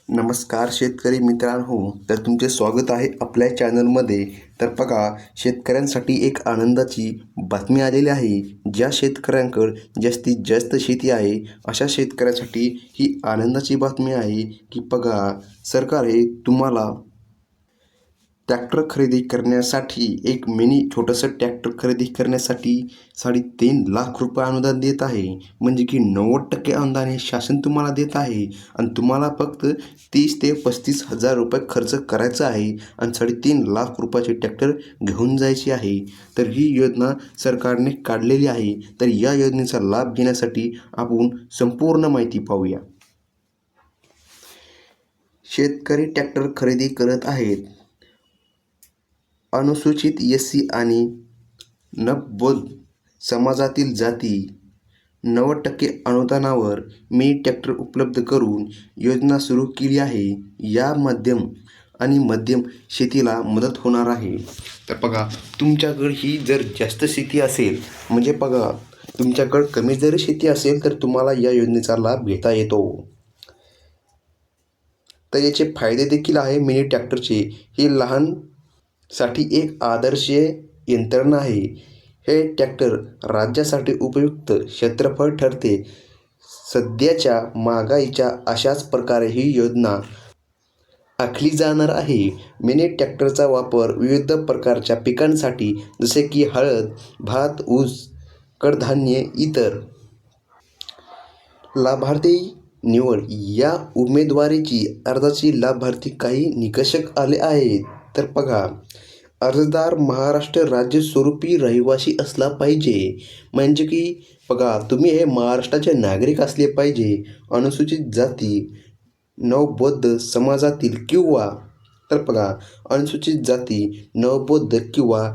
नमस्कार शेतकरी मित्रांनो, तर तुमचे स्वागत आहे आपल्या चॅनलमध्ये. तर बघा, शेतकऱ्यांसाठी एक आनंदाची बातमी आलेली आहे. ज्या शेतकऱ्यांकडे जास्तीत जास्त शेती आहे अशा शेतकऱ्यांसाठी ही आनंदाची बातमी आहे की बघा, सरकार हे तुम्हाला ट्रॅक्टर खरेदी करण्यासाठी एक मिनी छोटंसं ट्रॅक्टर खरेदी करण्यासाठी 3.5 लाख रुपये अनुदान देत आहे. म्हणजे की 90% अनुदान हे शासन तुम्हाला देत आहे आणि तुम्हाला फक्त 30 ते 35 हजार रुपये खर्च करायचा आहे आणि 3.5 लाख रुपयाचे ट्रॅक्टर घेऊन जायचे आहे. तर ही योजना सरकारने काढलेली आहे. तर या योजनेचा लाभ घेण्यासाठी आपण संपूर्ण माहिती पाहूया. शेतकरी ट्रॅक्टर खरेदी करत आहेत. अनुसूचित एस.सी. आणि नवबौद्ध समाजातील जाती 90% अनुदानावर मिनी ट्रॅक्टर उपलब्ध करून योजना सुरू केली आहे. या मध्यम शेतीला मदत होणार आहे. तर बघा, तुमच्याकडे ही जर जास्त शेती असेल, म्हणजे बघा तुमच्याकडे कमी जरी शेती असेल तर तुम्हाला या योजनेचा लाभ घेता येतो. तर याचे फायदे देखील आहे. मिनी ट्रॅक्टरचे ही साठी एक आदर्श यंत्रणा आहे. हे ट्रॅक्टर राज्यासाठी उपयुक्त क्षेत्रफळ ठरते. सध्याच्या महागाईच्या अशाच प्रकारे ही योजना आखली जाणार आहे. मिनी ट्रॅक्टरचा वापर विविध प्रकारच्या पिकांसाठी जसे की हळद, भात, ऊस, कडधान्य इतर. लाभार्थी निवड या उमेदवारीची अर्जाची लाभार्थी काही निकष आले आहेत. तर बघा, अर्जदार महाराष्ट्र राज्य स्वरूपी रहिवासी असला पाहिजे. म्हणजे की बघा, तुम्ही हे महाराष्ट्राचे नागरिक असले पाहिजे. अनुसूचित जाती, नवबौद्ध समाजातील किंवा तर बघा, अनुसूचित जाती, नवबौद्ध किंवा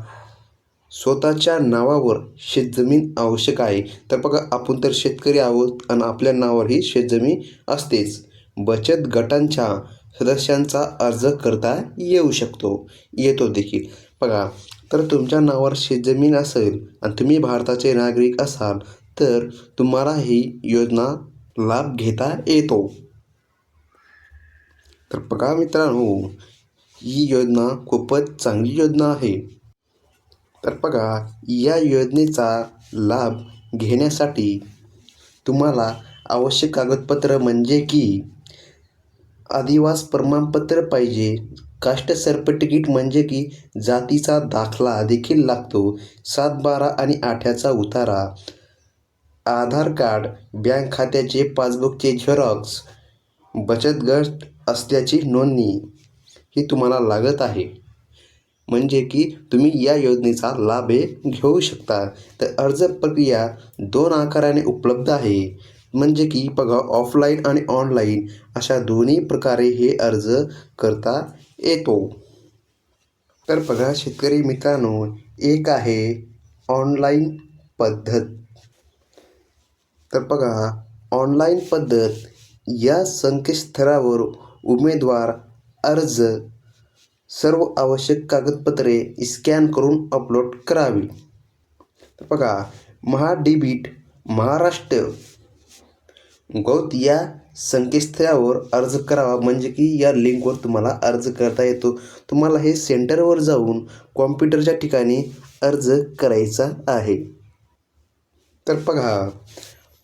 स्वतःच्या नावावर शेतजमीन आवश्यक आहे. तर बघा, आपण तर शेतकरी आहोत आणि आपल्या नावावर ही शेतजमीन असतेच. बचत गटांच्या सदस्यांचा अर्ज करता येतो देखील. बघा, तर तुमच्या नावावर शेतजमीन असेल आणि तुम्ही भारताचे नागरिक असाल तर तुम्हाला ही योजना लाभ घेता येतो. तर बघा मित्रांनो, ही योजना खूपच चांगली योजना आहे. तर बघा, या योजनेचा लाभ घेण्यासाठी तुम्हाला आवश्यक कागदपत्र म्हणजे की आदिवास प्रमाणपत्र पाहिजे. कास्ट सर्टिफिकेट म्हणजे की जातीचा दाखला देखील लागतो. 7/12 आणि 8चा उतारा, आधार कार्ड, बँक खात्याचे पासबुकचे झेरॉक्स, बचत गट असल्याची नोंदणी ही तुम्हाला लागत आहे. म्हणजे की तुम्ही या योजनेचा लाभ घेऊ शकता. तर अर्ज प्रक्रिया 2 आकाराने उपलब्ध आहे. म्हणजे की बघा, ऑफलाईन आणि ऑनलाईन अशा दोन्ही प्रकारे हे अर्ज करता येतो. तर बघा शेतकरी मित्रांनो, एक आहे ऑनलाईन पद्धत. तर बघा, ऑनलाईन पद्धत या संकेतस्थळावर उमेदवार अर्ज सर्व आवश्यक कागदपत्रे स्कॅन करून अपलोड करावी. तर बघा, महाडीबीट महाराष्ट्र गौत या संकेतस्थळावर अर्ज करावा. म्हणजे की या लिंकवर तुम्हाला अर्ज करता येतो. तुम्हाला हे सेंटरवर जाऊन कॉम्प्युटरच्या ठिकाणी अर्ज करायचा आहे. तर बघा,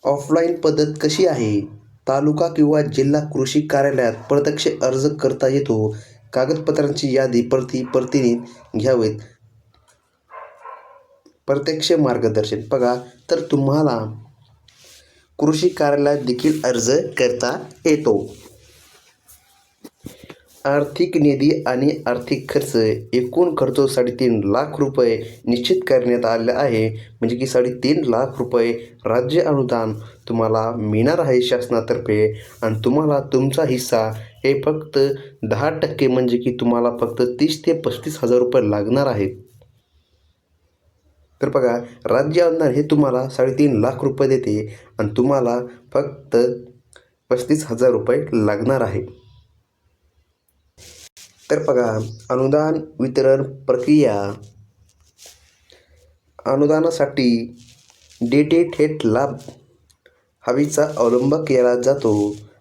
ऑफलाईन पद्धत कशी आहे. तालुका किंवा जिल्हा कृषी कार्यालयात प्रत्यक्ष अर्ज करता येतो. कागदपत्रांची यादी प्रतीने घ्यावेत. प्रत्यक्ष मार्गदर्शन बघा, तर तुम्हाला कृषी कार्यालयात देखील अर्ज करता येतो. आर्थिक निधी आणि आर्थिक खर्च, एकूण खर्च 3.5 लाख रुपये निश्चित करण्यात आले आहे. म्हणजे की 3.5 लाख रुपये राज्य अनुदान तुम्हाला मिळणार आहे शासनातर्फे आणि तुम्हाला तुमचा हिस्सा हे फक्त 10% म्हणजे की तुम्हाला फक्त 30 ते 35 हजार रुपये लागणार आहेत. तर बघा, राज्य अनुदान हे तुम्हाला 3.5 लाख रुपये देते आणि तुम्हाला फक्त 35 हजार रुपये लागणार आहे. तर बघा, अनुदान वितरण प्रक्रिया. अनुदानासाठी थेट लाभ हवीचा अवलंब केला जातो.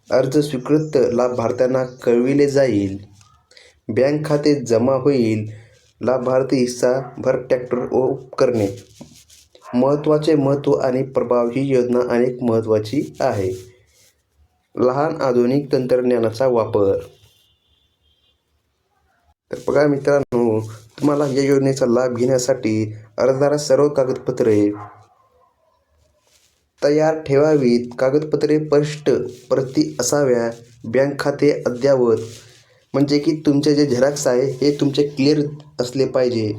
अर्ज स्वीकृत लाभार्थ्यांना कळविले जाईल. बँक खाते जमा होईल. लाभार्थी हिस्सा भर ट्रॅक्टर व उपकरणे. महत्त्व आणि प्रभाव. ही योजना अनेक महत्त्वाची आहे. लहान आधुनिक तंत्रज्ञानाचा वापर. तर बघा मित्रांनो, तुम्हाला या योजनेचा लाभ घेण्यासाठी अर्जदारास सर्व कागदपत्रे तयार ठेवावीत. कागदपत्रे स्पष्ट प्रती असाव्या. बँक खाते अद्ययावत, म्हणजे की तुमचे जे झेरॉक्स आहे हे तुमचे क्लिअर असले पाहिजे.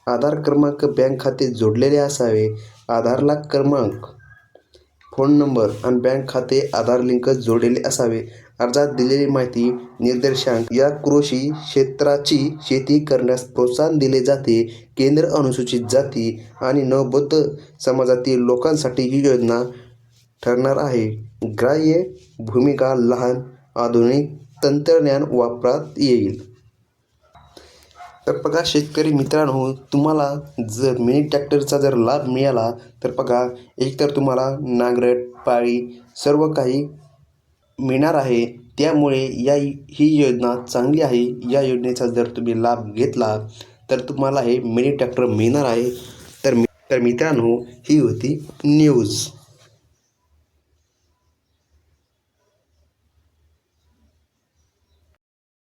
आधार क्रमांक बँक खाते जोडलेले असावे. आधारला क्रमांक, फोन नंबर आणि बँक खाते आधार लिंक जोडलेले असावे. अर्जात दिलेली माहिती निर्देशांक. या कृषी क्षेत्राची शेती करण्यास प्रोत्साहन दिले जाते. केंद्र अनुसूचित जाती आणि नवबौद्ध समाजातील लोकांसाठी ही योजना ठरणार आहे. ग्राह्य भूमिका. लहान आधुनिक तंत्रज्ञान वापरात येईल. तर बघा शेतकरी मित्रांनो, तुम्हाला जर मिनी ट्रॅक्टरचा जर लाभ मिळाला तर बघा, एकतर तुम्हाला नांगरट, पाळी सर्व काही मिळणार आहे. त्यामुळे ही योजना चांगली आहे. या योजनेचा जर तुम्ही लाभ घेतला तर तुम्हाला हे मिनी ट्रॅक्टर मिळणार आहे. तर मित्रांनो, ही होती न्यूज.